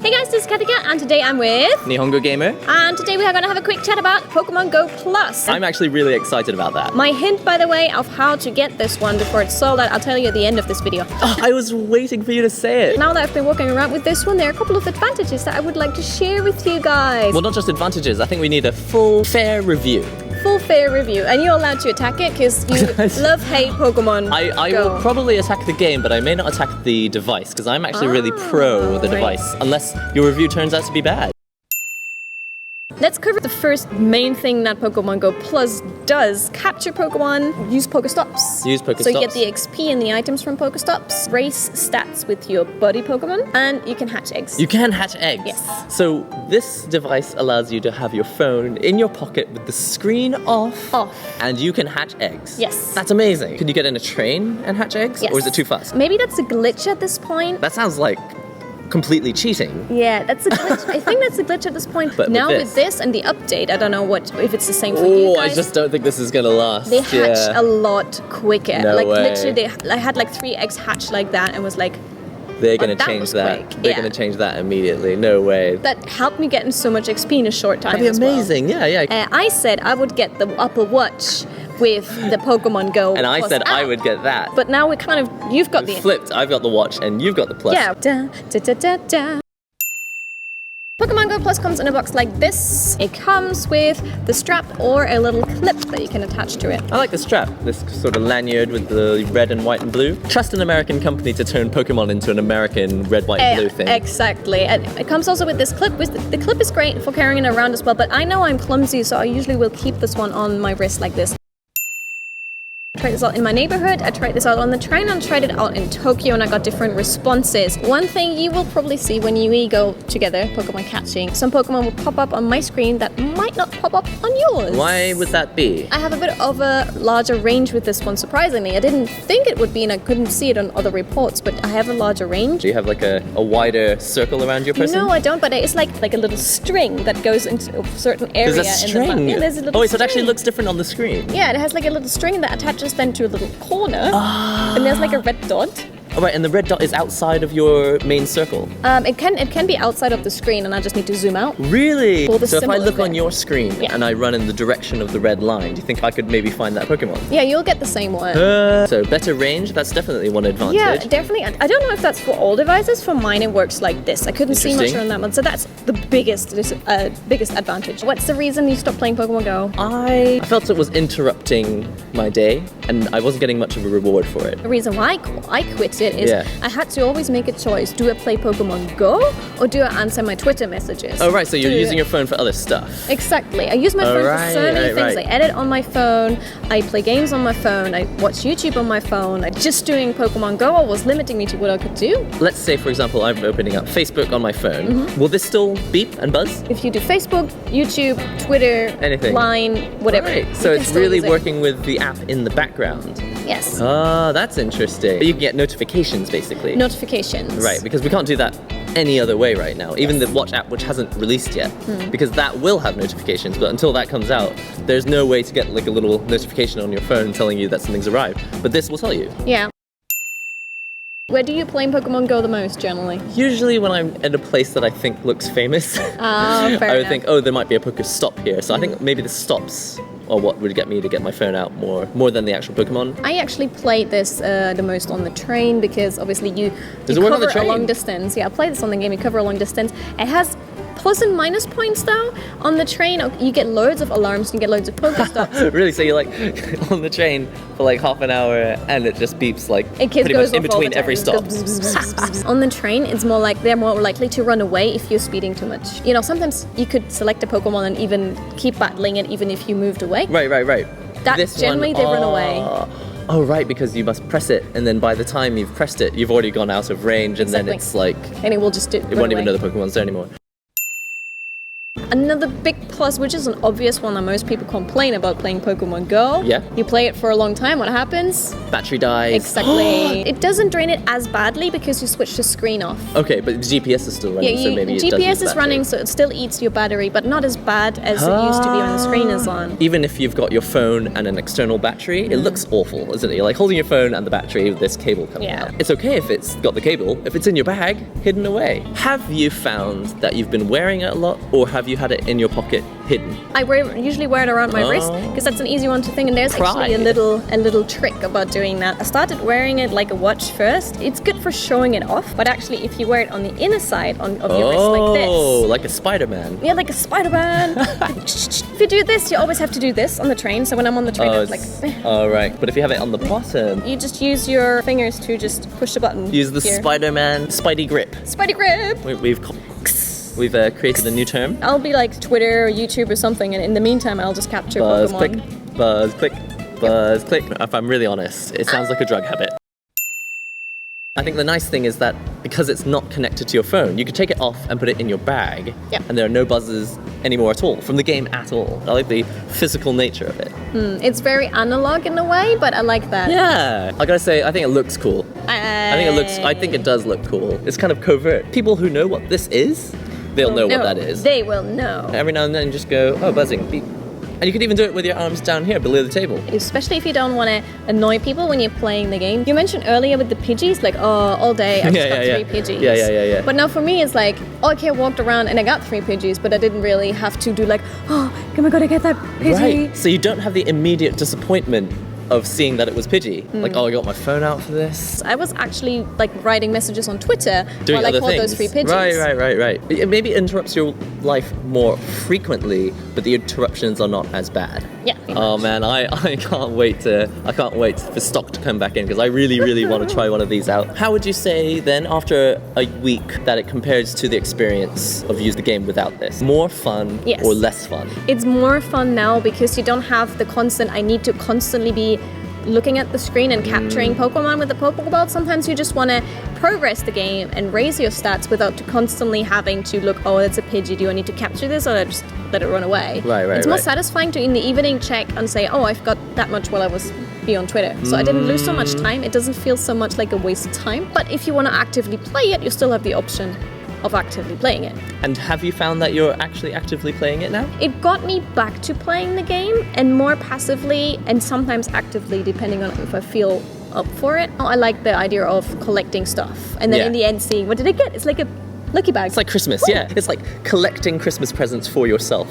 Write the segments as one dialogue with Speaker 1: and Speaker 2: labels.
Speaker 1: Hey guys, this is Katika and today I'm with
Speaker 2: Nihongo Gamer.
Speaker 1: And today we are going to have a quick chat about Pokemon Go Plus.
Speaker 2: I'm actually really excited about that.
Speaker 1: My hint, by the way, of how to get this one before it's sold out, I'll tell you at the end of this video.
Speaker 2: Oh, I was waiting for you to say it.
Speaker 1: Now that I've been walking around with this one, there are a couple of advantages that I would like to share with you guys.
Speaker 2: Well, not just advantages, I think we need a full, fair review.
Speaker 1: Full fair review, and you're allowed to attack it because you love-hate Pokemon
Speaker 2: I
Speaker 1: Go.
Speaker 2: will probably attack the game, but I may not attack the device because I'm actually really pro the device, unless your review turns out to be bad.
Speaker 1: Let's cover the first main thing that Pokemon Go Plus does. Capture Pokemon, use Pokestops.
Speaker 2: Use Pokestops.
Speaker 1: So you get the XP and the items from Pokestops, race stats with your buddy Pokemon, and you can hatch eggs.
Speaker 2: You can hatch eggs?
Speaker 1: Yes.
Speaker 2: So this device allows you to have your phone in your pocket with the screen off. And you can hatch eggs.
Speaker 1: Yes.
Speaker 2: That's amazing. Can you get in a train and hatch eggs?
Speaker 1: Yes.
Speaker 2: Or is it too fast?
Speaker 1: Maybe that's a glitch at this point.
Speaker 2: That sounds like completely cheating.
Speaker 1: Yeah, that's a glitch. I think that's a glitch at this point.
Speaker 2: But
Speaker 1: now
Speaker 2: with
Speaker 1: this and the update, I don't know if it's the same for you guys.
Speaker 2: I just don't think this is gonna last.
Speaker 1: They hatch a lot quicker.
Speaker 2: No way.
Speaker 1: Literally, I had like 3 eggs hatch like that and was like,
Speaker 2: they're gonna
Speaker 1: that
Speaker 2: change
Speaker 1: was
Speaker 2: that.
Speaker 1: quick.
Speaker 2: They're gonna change that immediately. No way.
Speaker 1: That helped me getting so much XP in a short time.
Speaker 2: That'd be
Speaker 1: as well.
Speaker 2: amazing. Yeah.
Speaker 1: I said I would get the Apple Watch with the Pokemon Go.
Speaker 2: And I
Speaker 1: Plus
Speaker 2: said I
Speaker 1: app.
Speaker 2: would get that.
Speaker 1: But now we kind of, you've got the
Speaker 2: flipped. I've got the watch and you've got the plus.
Speaker 1: Yeah. Da, da, da, da, da. Pokemon Go Plus comes in a box like this. It comes with the strap or a little clip that you can attach to it.
Speaker 2: I like the strap, this sort of lanyard with the red and white and blue. Trust an American company to turn Pokemon into an American red, white, and blue thing.
Speaker 1: Exactly. And it comes also with this clip. The clip is great for carrying it around as well, but I know I'm clumsy, so I usually will keep this one on my wrist like this. I tried this out in my neighborhood, I tried this out on the train, and I tried it out in Tokyo, and I got different responses. One thing you will probably see when you go together Pokemon catching, some Pokemon will pop up on my screen that might not pop up on yours.
Speaker 2: Why would that be?
Speaker 1: I have a bit of a larger range with this one, surprisingly. I didn't think it would be, and I couldn't see it on other reports, but I have a larger range.
Speaker 2: Do you have like a wider circle around your person?
Speaker 1: No, I don't, but it's like a little string that goes into a certain area.
Speaker 2: There's a string?
Speaker 1: Yeah, there's a little
Speaker 2: so it actually looks different on the screen?
Speaker 1: Yeah, it has like a little string that attaches then to a little corner, and there's like a red dot.
Speaker 2: Oh, right, and the red dot is outside of your main circle?
Speaker 1: It can be outside of the screen, and I just need to zoom out.
Speaker 2: Really?
Speaker 1: Pull the
Speaker 2: So if I
Speaker 1: symbol
Speaker 2: look
Speaker 1: there.
Speaker 2: on your screen and I run in the direction of the red line, do you think I could maybe find that Pokemon?
Speaker 1: Yeah, you'll get the same one.
Speaker 2: So better range, that's definitely one advantage.
Speaker 1: Yeah, definitely. I don't know if that's for all devices. For mine, it works like this. I couldn't see much on that one, so that's the biggest advantage. What's the reason you stopped playing Pokemon Go?
Speaker 2: I felt it was interrupting my day, and I wasn't getting much of a reward for it.
Speaker 1: The reason why I quit it is I had to always make a choice. Do I play Pokemon Go or do I answer my Twitter messages?
Speaker 2: Oh, right, so you're using your phone for other stuff.
Speaker 1: Exactly. I use my phone for so many things. I edit on my phone, I play games on my phone, I watch YouTube on my phone. Just doing Pokemon Go was limiting me to what I could do.
Speaker 2: Let's say, for example, I'm opening up Facebook on my phone. Will this still beep and buzz?
Speaker 1: If you do Facebook, YouTube, Twitter,
Speaker 2: anything,
Speaker 1: Line, whatever.
Speaker 2: Right. So it's really working with the app in the background.
Speaker 1: Yes.
Speaker 2: Oh, that's interesting. You can get notifications, basically.
Speaker 1: Notifications.
Speaker 2: Right, because we can't do that any other way right now. Even the Watch app, which hasn't released yet, because that will have notifications, but until that comes out, there's no way to get like a little notification on your phone telling you that something's arrived. But this will tell you.
Speaker 1: Yeah. Where do you play Pokemon Go the most, generally?
Speaker 2: Usually when I'm at a place that I think looks famous.
Speaker 1: Oh, fair
Speaker 2: I would
Speaker 1: enough.
Speaker 2: think, oh, there might be a Pokestop here. So I think maybe the stops are what would get me to get my phone out more than the actual Pokemon.
Speaker 1: I actually played this the most on the train because obviously you cover a long distance. Yeah, I play this on the game, you cover a long distance. It has plus and minus points though. On the train, you get loads of alarms, you get loads of Pokestops.
Speaker 2: Really? So you're like on the train for like half an hour and it just beeps like pretty much in between every stop.
Speaker 1: On the train, it's more like they're more likely to run away if you're speeding too much. You know, sometimes you could select a Pokemon and even keep battling it even if you moved away.
Speaker 2: Right.
Speaker 1: That's generally they run away.
Speaker 2: Oh, right, because you must press it, and then by the time you've pressed it, you've already gone out of range, and then it's like...
Speaker 1: And it will just
Speaker 2: it won't even know the Pokemon's there anymore.
Speaker 1: Another big plus, which is an obvious one that most people complain about playing Pokemon Go.
Speaker 2: Yeah.
Speaker 1: You play it for a long time, what happens?
Speaker 2: Battery dies.
Speaker 1: Exactly. It doesn't drain it as badly because you switch the screen off.
Speaker 2: Okay, but the GPS is still running, so maybe it does
Speaker 1: GPS
Speaker 2: use
Speaker 1: is
Speaker 2: battery.
Speaker 1: running, so it still eats your battery, but not as bad as it used to be when the screen is on.
Speaker 2: Even if you've got your phone and an external battery, it looks awful, isn't it? You're like holding your phone and the battery with this cable coming out. It's okay if it's got the cable, if it's in your bag, hidden away. Have you found that you've been wearing it a lot, or have you had it in your pocket hidden?
Speaker 1: I usually wear it around my wrist because that's an easy one to think, and there's actually a little trick about doing that. I started wearing it like a watch first. It's good for showing it off, but actually if you wear it on the inner side of your wrist like this.
Speaker 2: Oh, like a Spider-Man.
Speaker 1: Yeah, like a Spider-Man. If you do this, you always have to do this on the train, so when I'm on the train, I'm like...
Speaker 2: Oh, right. But if you have it on the bottom...
Speaker 1: You just use your fingers to just push the button.
Speaker 2: Use the
Speaker 1: here.
Speaker 2: Spider-Man Spidey grip.
Speaker 1: Spidey grip!
Speaker 2: We've created a new term.
Speaker 1: I'll be like Twitter or YouTube or something, and in the meantime, I'll just capture
Speaker 2: Buzz,
Speaker 1: Pokemon.
Speaker 2: click, buzz, click, buzz, click. If I'm really honest, it sounds like a drug habit. I think the nice thing is that because it's not connected to your phone, you can take it off and put it in your bag, and there are no buzzes anymore at all, from the game at all. I like the physical nature of it.
Speaker 1: It's very analog in a way, but I like that.
Speaker 2: Yeah, I gotta say, I think it looks cool. I think it does look cool. It's kind of covert. People who know what this is, they'll know what that is.
Speaker 1: They will know.
Speaker 2: Every now and then just go, oh, buzzing, beep. And you could even do it with your arms down here below the table.
Speaker 1: Especially if you don't want to annoy people when you're playing the game. You mentioned earlier with the Pidgeys, like, oh, all day I just got 3 Pidgeys.
Speaker 2: Yeah.
Speaker 1: But now for me, it's like, okay, I walked around and I got 3 Pidgeys, but I didn't really have to do like, oh my god, I get that Pidgey.
Speaker 2: Right. So you don't have the immediate disappointment of seeing that it was Pidgey. Like, oh, I got my phone out for this.
Speaker 1: I was actually like writing messages on Twitter
Speaker 2: doing
Speaker 1: while I
Speaker 2: other
Speaker 1: caught
Speaker 2: things.
Speaker 1: those 3 Pidgeys.
Speaker 2: Right. It maybe interrupts your life more frequently, but the interruptions are not as bad.
Speaker 1: Yeah.
Speaker 2: Oh man, I can't wait for stock to come back in because I really want to try one of these out. How would you say then, after a week, that it compares to the experience of using the game without this? More fun or less fun?
Speaker 1: It's more fun now because you don't have the constant, I need to constantly be looking at the screen and capturing Pokemon with the Pokeball. Sometimes you just want to progress the game and raise your stats without constantly having to look, oh, that's a Pidgey, do I need to capture this or just let it run away?
Speaker 2: Right.
Speaker 1: It's more satisfying to in the evening check and say, oh, I've got that much while I was on Twitter. So I didn't lose so much time. It doesn't feel so much like a waste of time. But if you want to actively play it, you still have the option of actively playing it.
Speaker 2: And have you found that you're actually actively playing it now?
Speaker 1: It got me back to playing the game, and more passively and sometimes actively, depending on if I feel up for it. I like the idea of collecting stuff and then in the end seeing, what did I get? It's like a lucky bag.
Speaker 2: It's like Christmas, yeah. It's like collecting Christmas presents for yourself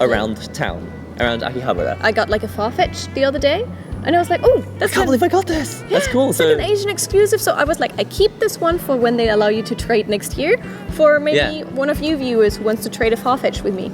Speaker 2: around town, around Akihabara.
Speaker 1: I got like a Farfetch the other day. And I was like, oh,
Speaker 2: I can't believe I got this.
Speaker 1: Yeah,
Speaker 2: that's cool.
Speaker 1: It's like an Asian exclusive. So I was like, I keep this one for when they allow you to trade next year for maybe one of you viewers who wants to trade a Farfetch with me.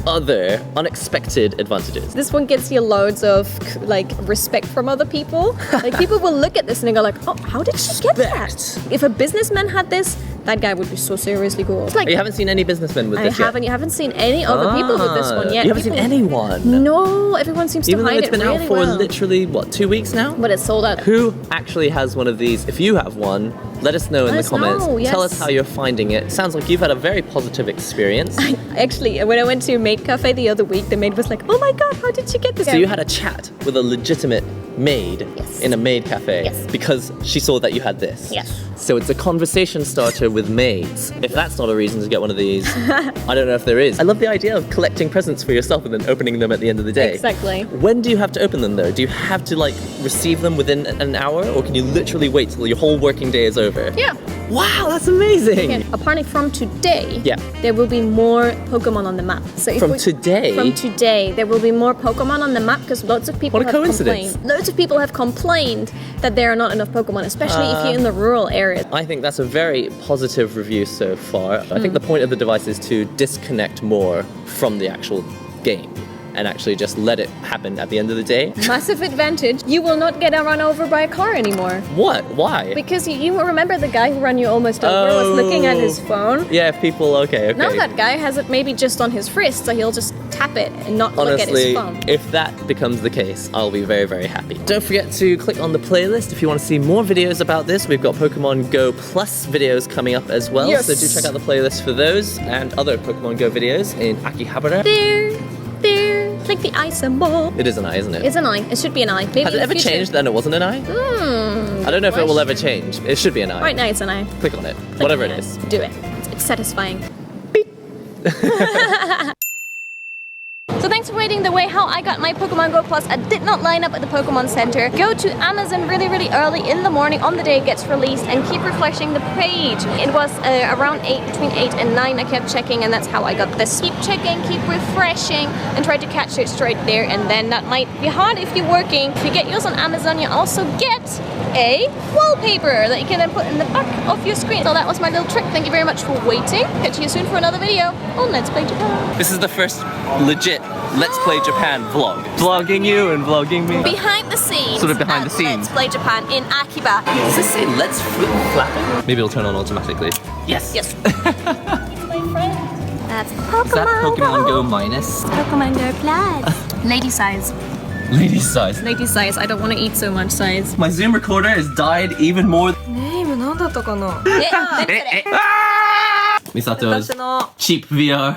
Speaker 2: Other unexpected advantages.
Speaker 1: This one gets you loads of like respect from other people. Like people will look at this and they go like, oh, how did she get that? If a businessman had this, that guy would be so seriously cool. It's like,
Speaker 2: you haven't seen any businessmen with this yet?
Speaker 1: You haven't seen any other people with this one yet.
Speaker 2: You haven't seen anyone?
Speaker 1: No, everyone seems to hide it
Speaker 2: Even though it's been out for literally, 2 weeks now?
Speaker 1: But it's sold out.
Speaker 2: Who actually has one of these? If you have one, let us know in the comments. Tell us how you're finding it. Sounds like you've had a very positive experience.
Speaker 1: Actually, when I went to a maid cafe the other week, the maid was like, oh my god, how did you get this?
Speaker 2: So you had a chat with a legitimate maid in a maid cafe because she saw that you had this.
Speaker 1: Yes.
Speaker 2: So it's a conversation starter with maids. If that's not a reason to get one of these, I don't know if there is. I love the idea of collecting presents for yourself and then opening them at the end of the day.
Speaker 1: Exactly.
Speaker 2: When do you have to open them though? Do you have to like receive them within an hour, or can you literally wait till your whole working day is over?
Speaker 1: Yeah.
Speaker 2: Wow, that's amazing.
Speaker 1: Again, apparently from today, there will be more Pokemon on the map. So
Speaker 2: From today,
Speaker 1: there will be more Pokemon on the map because lots of people have complained. Loads of people have complained that there are not enough Pokemon, especially if you're in the rural areas.
Speaker 2: I think that's a very positive review so far. I think the point of the device is to disconnect more from the actual game. and actually just let it happen at the end of the day.
Speaker 1: Massive advantage. You will not get run over by a car anymore.
Speaker 2: What? Why?
Speaker 1: Because you remember the guy who ran you almost over was looking at his phone?
Speaker 2: Yeah, if people, okay.
Speaker 1: Now that guy has it maybe just on his wrist, so he'll just tap it and not look at his phone.
Speaker 2: Honestly, if that becomes the case, I'll be very, very happy. Don't forget to click on the playlist if you want to see more videos about this. We've got Pokemon Go Plus videos coming up as well,
Speaker 1: Yes.
Speaker 2: so do check out the playlist for those and other Pokemon Go videos in Akihabara.
Speaker 1: There, like the eye symbol.
Speaker 2: It is an eye, isn't it?
Speaker 1: It's an eye. It should be an eye. Maybe
Speaker 2: Has it
Speaker 1: in the
Speaker 2: ever
Speaker 1: future.
Speaker 2: changed then it wasn't an eye? I don't know if it will ever change. It should be an eye.
Speaker 1: Right now it's an eye.
Speaker 2: Click on it.
Speaker 1: Click
Speaker 2: Whatever
Speaker 1: on
Speaker 2: it is.
Speaker 1: Do it. It's satisfying. So thanks for waiting. The way how I got my Pokemon Go Plus, I did not line up at the Pokemon Center. Go to Amazon really early in the morning on the day it gets released and keep refreshing the page. It was around 8, between 8 and 9 I kept checking, and that's how I got this. Keep checking, keep refreshing, and try to catch it straight there, and then that might be hard if you're working. If you get yours on Amazon, you also get a wallpaper that you can then put in the back of your screen. So that was my little trick. Thank you very much for waiting. Catch you soon for another video on Let's Play Japan.
Speaker 2: This is the first legit Let's Play Japan vlog. Vlogging you and vlogging me.
Speaker 1: Behind the scenes.
Speaker 2: Sort of behind
Speaker 1: at
Speaker 2: the scenes.
Speaker 1: Let's Play Japan in Akiba.
Speaker 2: Does this say Let's Flip Flap? Maybe it'll turn on automatically. Yes.
Speaker 1: Yes. My friend. That's Pokemon.
Speaker 2: Is that Pokemon Go minus?
Speaker 1: Pokemon Go Plus. Lady size.
Speaker 2: Lady size.
Speaker 1: Lady size. I don't want to eat so much size.
Speaker 2: My Zoom recorder has died even more.
Speaker 3: 今何だったかな
Speaker 1: 何それ
Speaker 2: Misato's cheap VR.